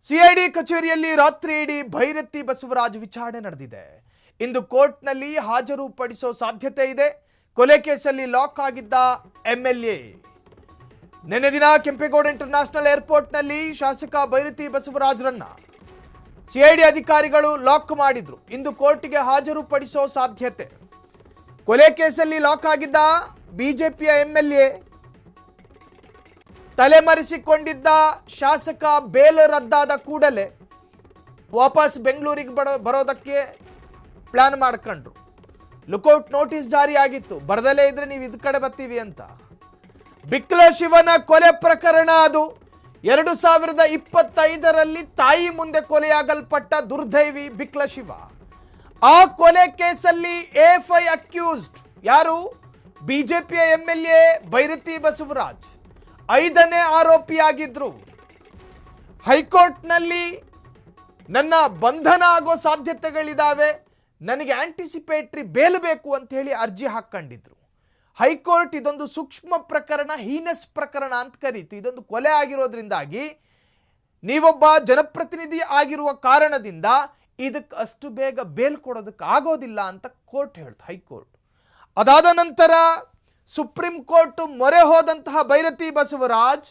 CID ಕಚೇರಿಯಲ್ಲಿ ರಾತ್ರಿ ಇಡೀ ಭೈರತಿ ಬಸವರಾಜ್ ವಿಚಾರಣೆ ನಡೆದಿದೆ. ಇಂದು ಕೋರ್ಟ್ನಲ್ಲಿ ಹಾಜರುಪಡಿಸೋ ಸಾಧ್ಯತೆ ಇದೆ. ಕೊಲೆ ಕೇಸಲ್ಲಿ ಲಾಕ್ ಆಗಿದ್ದ ಎಂಎಲ್ಎ ನಿನ್ನೆ ದಿನ ಕೆಂಪೇಗೌಡ ಇಂಟರ್ನ್ಯಾಷನಲ್ ಏರ್ಪೋರ್ಟ್ನಲ್ಲಿ ಶಾಸಕ ಭೈರತಿ ಬಸವರಾಜ್ರನ್ನ ಸಿಐಡಿ ಅಧಿಕಾರಿಗಳು ಲಾಕ್ ಮಾಡಿದ್ರು. ಇಂದು ಕೋರ್ಟ್ಗೆ ಹಾಜರುಪಡಿಸೋ ಸಾಧ್ಯತೆ. ಕೊಲೆ ಕೇಸಲ್ಲಿ ಲಾಕ್ ಆಗಿದ್ದ ಬಿಜೆಪಿಯ ಎಂಎಲ್ಎ ತಲೆಮರೆಸಿಕೊಂಡಿದ್ದ ಶಾಸಕ ಬೇಲ್ ರದ್ದಾದ ಕೂಡಲೇ ವಾಪಸ್ ಬೆಂಗಳೂರಿಗೆ ಬರೋದಕ್ಕೆ ಪ್ಲಾನ್ ಮಾಡ್ಕೊಂಡ್ರು. ಲುಕೌಟ್ ನೋಟಿಸ್ ಜಾರಿಯಾಗಿತ್ತು, ಬರದಲ್ಲೇ ಇದ್ರೆ ನೀವು ಇದ್ ಕಡೆ ಬರ್ತೀವಿ ಅಂತ. ಬಿಕ್ಲ ಶಿವನ ಕೊಲೆ ಪ್ರಕರಣ ಅದು 2025ರಲ್ಲಿ ತಾಯಿ ಮುಂದೆ ಕೊಲೆಯಾಗಲ್ಪಟ್ಟ ದುರ್ದೈವಿ ಬಿಕ್ಲ ಶಿವ. ಆ ಕೊಲೆ ಕೇಸಲ್ಲಿ ಎಫ್ಐ ಅಕ್ಯೂಸ್ಡ್ ಯಾರು? ಬಿಜೆಪಿಯ ಎಂಎಲ್ಎ ಭೈರತಿ ಬಸವರಾಜ್ 5ನೇ ಆರೋಪಿಯಾಗಿದ್ರು. ಹೈಕೋರ್ಟ್ನಲ್ಲಿ ನನ್ನ ಬಂಧನ ಆಗೋ ಸಾಧ್ಯತೆಗಳಿದಾವೆ, ನನಗೆ ಆಂಟಿಸಿಪೇಟರಿ ಬೇಲ್ ಬೇಕು ಅಂತ ಹೇಳಿ ಅರ್ಜಿ ಹಾಕೊಂಡಿದ್ರು. ಹೈಕೋರ್ಟ್ ಇದೊಂದು ಸೂಕ್ಷ್ಮ ಪ್ರಕರಣ, ಹೀನಸ್ ಪ್ರಕರಣ ಅಂತ ಕರೀತು. ಇದೊಂದು ಕೊಲೆ ಆಗಿರೋದ್ರಿಂದಾಗಿ ನೀವೊಬ್ಬ ಜನಪ್ರತಿನಿಧಿ ಆಗಿರುವ ಕಾರಣದಿಂದ ಇದಕ್ಕೆ ಅಷ್ಟು ಬೇಗ ಬೇಲ್ ಕೊಡೋದಕ್ಕೆ ಆಗೋದಿಲ್ಲ ಅಂತ ಕೋರ್ಟ್ ಹೇಳ್ತು, ಹೈಕೋರ್ಟ್. ಅದಾದ ನಂತರ ಸುಪ್ರೀಂ ಕೋರ್ಟ್ ಮೊರೆ ಹೋದಂತಹ ಭೈರತಿ ಬಸವರಾಜ್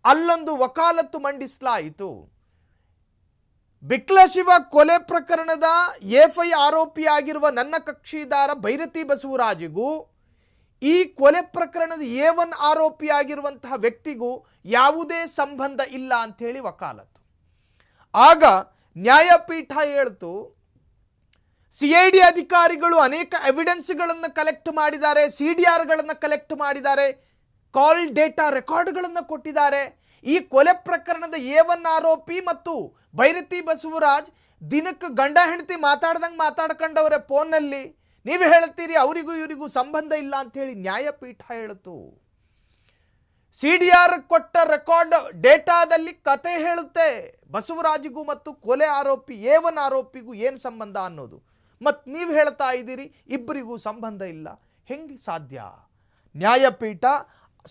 ಅಲ್ಲೊಂದು ವಕಾಲತ್ತು ಮಂಡಿಸಲಾಯಿತು. ಬಿಕ್ಲ ಶಿವ ಕೊಲೆ ಪ್ರಕರಣದ ಎಫ್ಐ ಆರೋಪಿಯಾಗಿರುವ ನನ್ನ ಕಕ್ಷಿದಾರ ಭೈರತಿ ಬಸವರಾಜಿಗೂ ಈ ಕೊಲೆ ಪ್ರಕರಣದ A1 ಆರೋಪಿಯಾಗಿರುವಂತಹ ವ್ಯಕ್ತಿಗೂ ಯಾವುದೇ ಸಂಬಂಧ ಇಲ್ಲ ಅಂತ ಹೇಳಿ ವಕಾಲತ್ತು. ಆಗ ನ್ಯಾಯಪೀಠ ಹೇಳ್ತು, ಸಿಐಡಿ ಅಧಿಕಾರಿಗಳು ಅನೇಕ ಎವಿಡೆನ್ಸ್ಗಳನ್ನು ಕಲೆಕ್ಟ್ ಮಾಡಿದ್ದಾರೆ, CDRಗಳನ್ನು ಕಲೆಕ್ಟ್ ಮಾಡಿದ್ದಾರೆ, ಕಾಲ್ ಡೇಟಾ ರೆಕಾರ್ಡ್ಗಳನ್ನು ಕೊಟ್ಟಿದ್ದಾರೆ. ಈ ಕೊಲೆ ಪ್ರಕರಣದ A1 ಆರೋಪಿ ಮತ್ತು ಭೈರತಿ ಬಸವರಾಜ್ ದಿನಕ್ಕೆ ಗಂಡ ಹೆಂಡತಿ ಮಾತಾಡ್ದಂಗೆ ಮಾತಾಡ್ಕೊಂಡವ್ರೆ ಫೋನ್ನಲ್ಲಿ. ನೀವು ಹೇಳ್ತೀರಿ ಅವರಿಗೂ ಇವರಿಗೂ ಸಂಬಂಧ ಇಲ್ಲ ಅಂತ ಹೇಳಿ ನ್ಯಾಯಪೀಠ ಹೇಳ್ತು. CDR ಕೊಟ್ಟ ರೆಕಾರ್ಡ್ ಡೇಟಾದಲ್ಲಿ ಕತೆ ಹೇಳುತ್ತೆ ಬಸವರಾಜಿಗೂ ಮತ್ತು ಕೊಲೆ ಆರೋಪಿ A1 ಆರೋಪಿಗೂ ಏನು ಸಂಬಂಧ ಅನ್ನೋದು. ಮತ್ತು ನೀವು ಹೇಳ್ತಾ ಇದ್ದೀರಿ ಇಬ್ಬರಿಗೂ ಸಂಬಂಧ ಇಲ್ಲ, ಹೆಂಗೆ ಸಾಧ್ಯ? ನ್ಯಾಯಪೀಠ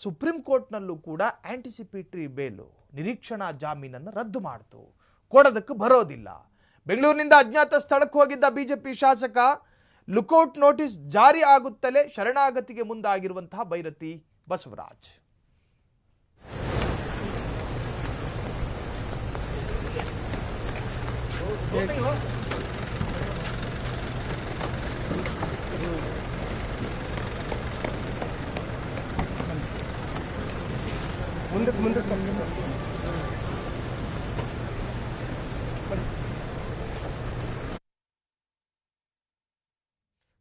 ಸುಪ್ರೀಂ ಕೋರ್ಟ್ನಲ್ಲೂ ಕೂಡ ಆಂಟಿಸಿಪೇಟರಿ ಬೇಲು, ನಿರೀಕ್ಷಣಾ ಜಾಮೀನನ್ನು ರದ್ದು ಮಾಡ್ತು, ಕೊಡೋದಕ್ಕೆ ಬರೋದಿಲ್ಲ. ಬೆಂಗಳೂರಿನಿಂದ ಅಜ್ಞಾತ ಸ್ಥಳಕ್ಕೆ ಹೋಗಿದ್ದ ಬಿಜೆಪಿ ಶಾಸಕ ಲುಕೌಟ್ ನೋಟಿಸ್ ಜಾರಿ ಆಗುತ್ತಲೇ ಶರಣಾಗತಿಗೆ ಮುಂದಾಗಿರುವಂತಹ ಭೈರತಿ ಬಸವರಾಜ್.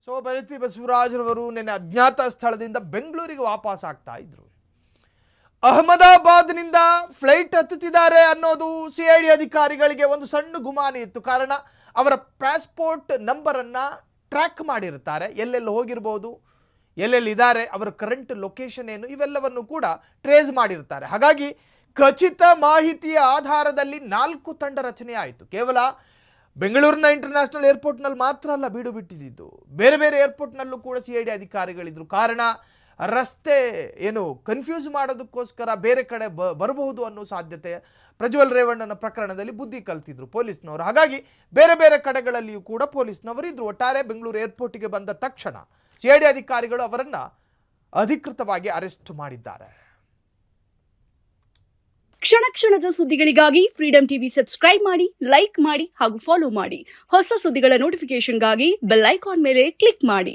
ಸೊ ಭೈರತಿ ಬಸವರಾಜ್ರವರು ನಿನ್ನೆ ಅಜ್ಞಾತ ಸ್ಥಳದಿಂದ ಬೆಂಗಳೂರಿಗೆ ವಾಪಸ್ ಆಗ್ತಾ ಇದ್ರು. ಅಹಮದಾಬಾದ್ನಿಂದ ಫ್ಲೈಟ್ ಹತ್ತುತ್ತಿದ್ದಾರೆ ಅನ್ನೋದು ಸಿಐಡಿ ಅಧಿಕಾರಿಗಳಿಗೆ ಒಂದು ಸಣ್ಣ ಗುಮಾನಿ ಇತ್ತು. ಕಾರಣ ಅವರ ಪಾಸ್ಪೋರ್ಟ್ ನಂಬರನ್ನು ಟ್ರ್ಯಾಕ್ ಮಾಡಿರ್ತಾರೆ, ಎಲ್ಲೆಲ್ಲಿ ಹೋಗಿರ್ಬೋದು, ಎಲ್ಲೆಲ್ಲಿದ್ದಾರೆ, ಅವರ ಕರೆಂಟ್ ಲೊಕೇಶನ್ ಏನು, ಇವೆಲ್ಲವನ್ನು ಕೂಡ ಟ್ರೇಸ್ ಮಾಡಿರ್ತಾರೆ. ಹಾಗಾಗಿ ಖಚಿತ ಮಾಹಿತಿಯ ಆಧಾರದಲ್ಲಿ 4 ತಂಡ ರಚನೆ ಆಯಿತು. ಕೇವಲ ಬೆಂಗಳೂರಿನ ಇಂಟರ್ನ್ಯಾಷನಲ್ ಏರ್ಪೋರ್ಟ್ನಲ್ಲಿ ಮಾತ್ರ ಅಲ್ಲ ಬೀಡು ಬಿಟ್ಟಿದ್ದು, ಬೇರೆ ಬೇರೆ ಏರ್ಪೋರ್ಟ್ನಲ್ಲೂ ಕೂಡ ಸಿಐಡಿ ಅಧಿಕಾರಿಗಳಿದ್ರು. ಕಾರಣ ರಸ್ತೆ ಏನು ಕನ್ಫ್ಯೂಸ್ ಮಾಡೋದಕ್ಕೋಸ್ಕರ ಬೇರೆ ಕಡೆ ಬರಬಹುದು ಅನ್ನೋ ಸಾಧ್ಯತೆ ಪ್ರಜ್ವಲ್ ರೇವಣ್ಣನ ಪ್ರಕರಣದಲ್ಲಿ ಬುದ್ಧಿ ಕಲ್ತಿದ್ರು ಪೊಲೀಸ್ನವರು. ಹಾಗಾಗಿ ಬೇರೆ ಬೇರೆ ಕಡೆಗಳಲ್ಲಿಯೂ ಕೂಡ ಪೊಲೀಸ್ನವರು ಇದ್ರು. ಒಟ್ಟಾರೆ ಬೆಂಗಳೂರು ಏರ್ಪೋರ್ಟ್ಗೆ ಬಂದ ತಕ್ಷಣ ಸಿಐಡಿ ಅಧಿಕಾರಿಗಳು ಅವರನ್ನು ಅಧಿಕೃತವಾಗಿ ಅರೆಸ್ಟ್ ಮಾಡಿದ್ದಾರೆ. ಕ್ಷಣ ಕ್ಷಣದ ಸುದ್ದಿಗಳಿಗಾಗಿ ಫ್ರೀಡಂ ಟಿವಿ ಸಬ್ಸ್ಕ್ರೈಬ್ ಮಾಡಿ, ಲೈಕ್ ಮಾಡಿ ಹಾಗೂ ಫಾಲೋ ಮಾಡಿ. ಹೊಸ ಸುದ್ದಿಗಳ ನೋಟಿಫಿಕೇಶನ್ಗಾಗಿ ಬೆಲ್ ಐಕಾನ್ ಮೇಲೆ ಕ್ಲಿಕ್ ಮಾಡಿ.